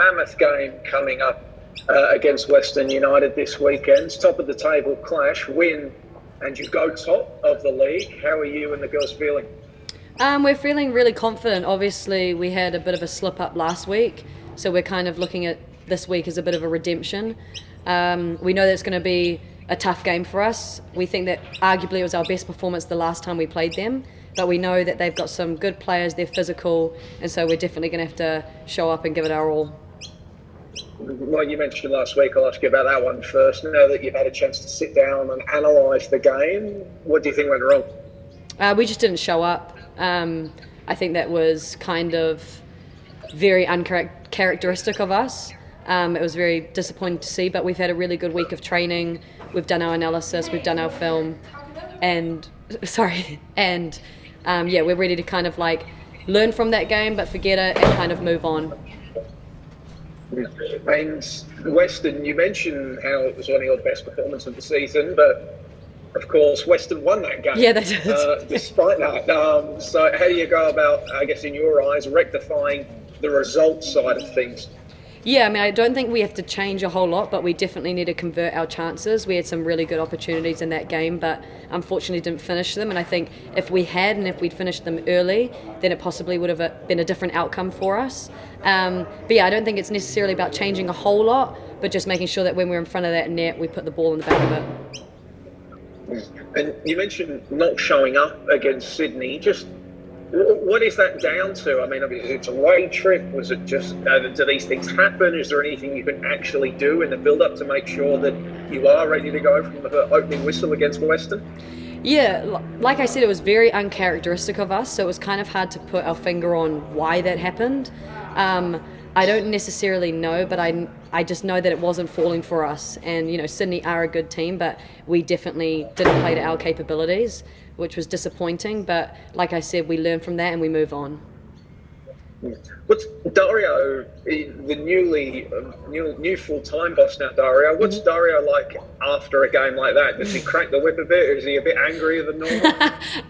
mammoth game coming up against Western United this weekend. Top of the table clash, win, and you go top of the league. How are you and the girls feeling? We're feeling really confident. Obviously, we had a bit of a slip up last week, so we're kind of looking at this week as a bit of a redemption. We know that it's going to be a tough game for us. We think that arguably it was our best performance the last time we played them, but we know that they've got some good players, they're physical, and so we're definitely going to have to show up and give it our all. Well, you mentioned last week, I'll ask you about that one first. Now that you've had a chance to sit down and analyse the game, what do you think went wrong? We just didn't show up. I think that was kind of very uncharacteristic of us. It was very disappointing to see, but we've had a really good week of training. We've done our analysis, we've done our film, and we're ready to kind of like learn from that game, but forget it and kind of move on. And Western, you mentioned how it was one of your best performances of the season, but of course Western won that game. Yeah, they did. Despite that, so how do you go about, I guess in your eyes, rectifying the results side of things? Yeah, I mean, I don't think we have to change a whole lot, but we definitely need to convert our chances. We had some really good opportunities in that game, but unfortunately didn't finish them. And I think if we had, and if we'd finished them early, then it possibly would have been a different outcome for us. But yeah, I don't think it's necessarily about changing a whole lot, but just making sure that when we're in front of that net, we put the ball in the back of it. And you mentioned not showing up against Sydney. Just what is that down to? I mean, it's a away trip. Was it just, do these things happen? Is there anything you can actually do in the build-up to make sure that you are ready to go from the opening whistle against Western? Yeah, like I said, it was very uncharacteristic of us, so it was kind of hard to put our finger on why that happened. I don't necessarily know, but I just know that it wasn't falling for us. And, you know, Sydney are a good team, but we definitely didn't play to our capabilities, which was disappointing. But like I said, we learn from that and we move on. What's Dario, the new full-time boss now, Dario? What's Dario like after a game like that? Does he crack the whip a bit, or is he a bit angrier than normal?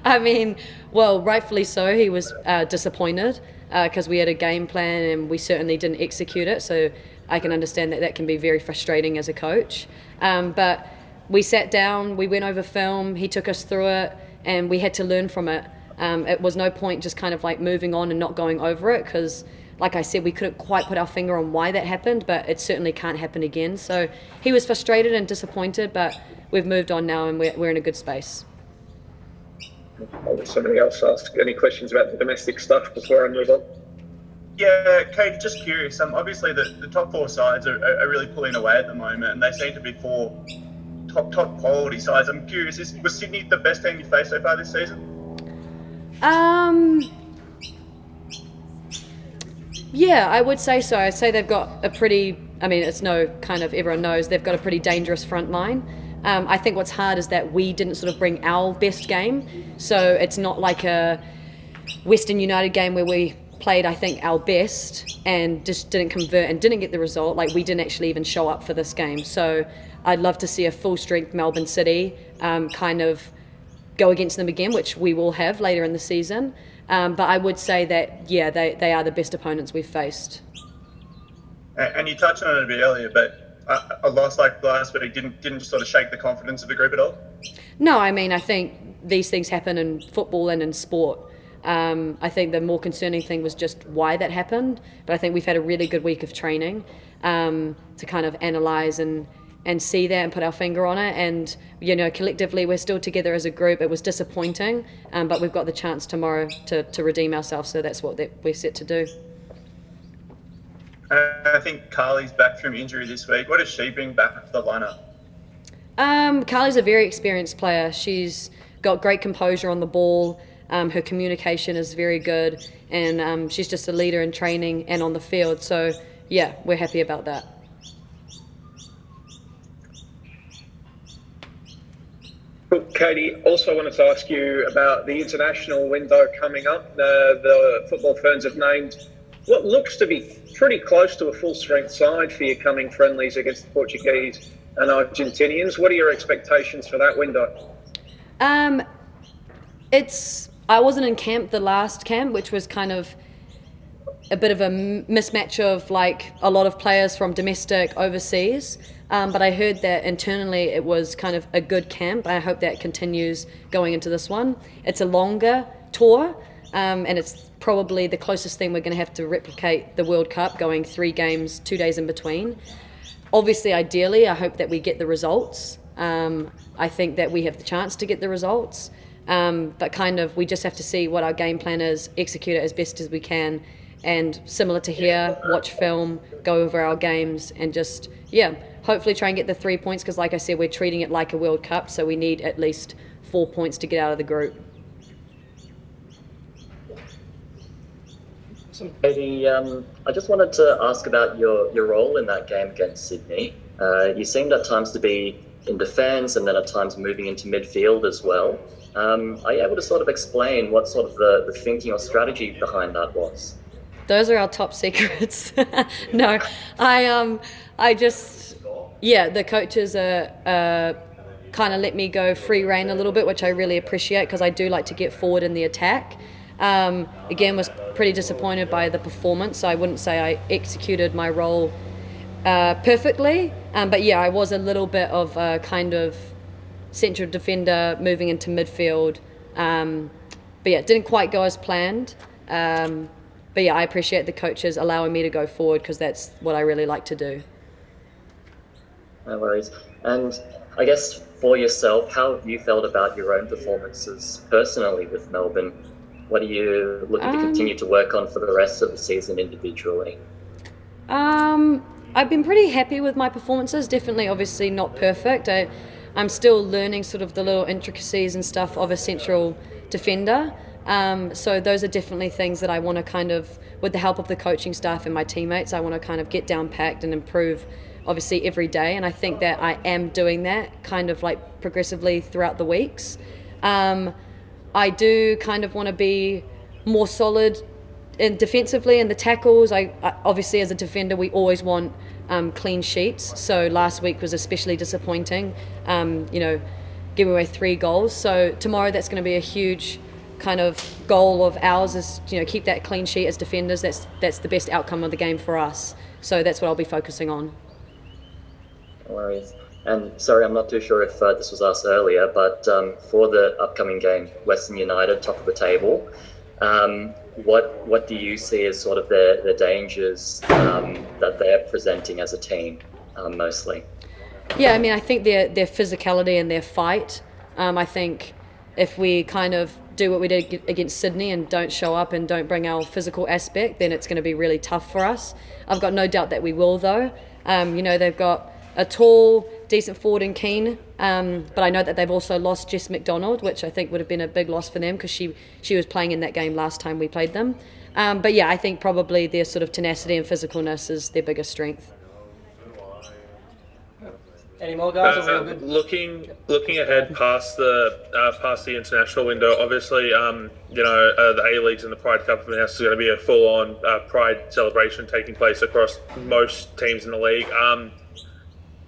I mean, well, rightfully so. He was disappointed because we had a game plan and we certainly didn't execute it. So I can understand that that can be very frustrating as a coach. But we sat down, we went over film, he took us through it, and we had to learn from it. It was no point just kind of like moving on and not going over it because, like I said, we couldn't quite put our finger on why that happened, but it certainly can't happen again. So he was frustrated and disappointed, but we've moved on now and we're in a good space. I'll let somebody else ask any questions about the domestic stuff before I move on. Yeah, Kate, just curious. Obviously, the top four sides are really pulling away at the moment, and they seem to be four top quality sides. I'm curious, was Sydney the best team you faced so far this season? Yeah, I would say so. I'd say they've got a pretty, I mean, it's no kind of, everyone knows, they've got a pretty dangerous front line. I think what's hard is that we didn't sort of bring our best game. So it's not like a Western United game where we played, I think, our best and just didn't convert and didn't get the result. Like, we didn't actually even show up for this game. So I'd love to see a full-strength Melbourne City kind of go against them again, which we will have later in the season. But I would say that, yeah, they are the best opponents we've faced. And you touched on it a bit earlier, but a loss like last week didn't sort of shake the confidence of the group at all? No, I mean, I think these things happen in football and in sport. I think the more concerning thing was just why that happened. But I think we've had a really good week of training to kind of analyse and see that and put our finger on it. And, you know, collectively we're still together as a group. It was disappointing, but we've got the chance tomorrow to redeem ourselves, so that's what we're set to do. I think Carly's back from injury this week. What does she bring back to the lineup? Carly's a very experienced player. She's got great composure on the ball. Her communication is very good, and she's just a leader in training and on the field. So, yeah, we're happy about that. Katie, also wanted to ask you about the international window coming up. The football ferns have named what looks to be pretty close to a full-strength side for your coming friendlies against the Portuguese and Argentinians. What are your expectations for that window? I wasn't in camp the last camp, which was kind of a bit of a mismatch of like a lot of players from domestic overseas. But I heard that internally it was kind of a good camp. I hope that continues going into this one. It's a longer tour, and it's probably the closest thing we're going to have to replicate the World Cup, going 3 games, 2 days in between. Obviously, ideally, I hope that we get the results. I think that we have the chance to get the results. But kind of we just have to see what our game plan is, execute it as best as we can, and similar to here, watch film, go over our games, and just, hopefully try and get the 3 points, because like I said, we're treating it like a World Cup, so we need at least 4 points to get out of the group. Katie, I just wanted to ask about your role in that game against Sydney. You seemed at times to be in defence and then at times moving into midfield as well. Are you able to sort of explain what sort of the thinking or strategy behind that was? Those are our top secrets. No, I just, the coaches are kind of let me go free rein a little bit, which I really appreciate, because I do like to get forward in the attack. Again, was pretty disappointed by the performance. I wouldn't say I executed my role perfectly, but I was a little bit of a kind of central defender moving into midfield. But it didn't quite go as planned. But I appreciate the coaches allowing me to go forward, because that's what I really like to do. No worries. And I guess for yourself, how have you felt about your own performances personally with Melbourne? What are you looking to continue to work on for the rest of the season individually? I've been pretty happy with my performances. Definitely, obviously not perfect. I'm still learning sort of the little intricacies and stuff of a central defender. So those are definitely things that I want to kind of, with the help of the coaching staff and my teammates, I want to kind of get down packed and improve obviously every day. And I think that I am doing that kind of like progressively throughout the weeks. I do kind of want to be more solid in defensively in the tackles. I obviously, as a defender, we always want clean sheets. So last week was especially disappointing, giving away 3 goals. So tomorrow that's going to be a huge kind of goal of ours, is keep that clean sheet as defenders. That's the best outcome of the game for us. So that's what I'll be focusing on. No worries. And sorry, I'm not too sure if this was asked earlier, but for the upcoming game, Western United, top of the table, what do you see as sort of the dangers that they're presenting as a team, mostly? I think their physicality and their fight. I think if we kind of do what we did against Sydney and don't show up and don't bring our physical aspect, then it's going to be really tough for us. I've got no doubt that we will, though. They've got a tall, decent forward in Keane, but I know that they've also lost Jess McDonald, which I think would have been a big loss for them, because she was playing in that game last time we played them. I think probably their sort of tenacity and physicalness is their biggest strength. Any more guys? Or we all good? Looking ahead past the international window, obviously, the A-Leagues and the Pride Cup have announced there's going to be a full-on Pride celebration taking place across most teams in the league.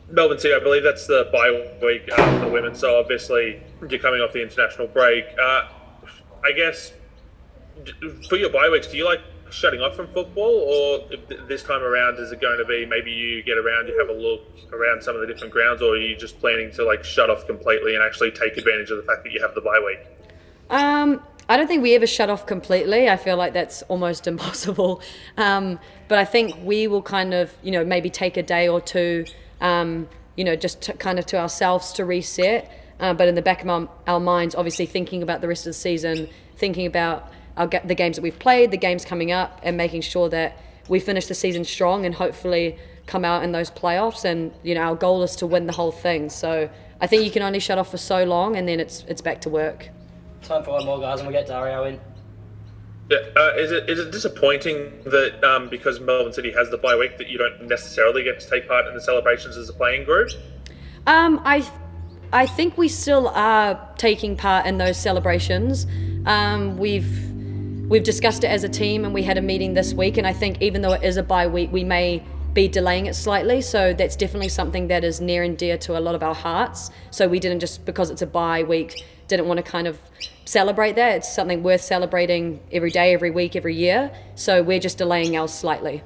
Melbourne City, I believe that's the bye week for women, so obviously you're coming off the international break. I guess for your bye weeks, do you like shutting off from football, or this time around is it going to be maybe you get around, you have a look around some of the different grounds, or are you just planning to like shut off completely and actually take advantage of the fact that you have the bye week? I don't think we ever shut off completely. I feel like that's almost impossible. But I think we will kind of, maybe take a day or two, just to ourselves to reset. But in the back of our minds, obviously thinking about the rest of the season, thinking about the games that we've played, the games coming up, and making sure that we finish the season strong and hopefully come out in those playoffs. And, our goal is to win the whole thing. So I think you can only shut off for so long, and then it's back to work. Time for one more, guys, and we'll get Dario in. Yeah, is it disappointing that because Melbourne City has the bye week that you don't necessarily get to take part in the celebrations as a playing group? I think we still are taking part in those celebrations. We've discussed it as a team, and we had a meeting this week, and I think even though it is a bye week, we may be delaying it slightly, so that's definitely something that is near and dear to a lot of our hearts. So we didn't, just because it's a bye week, didn't want to kind of celebrate that. It's something worth celebrating every day, every week, every year. So we're just delaying ours slightly.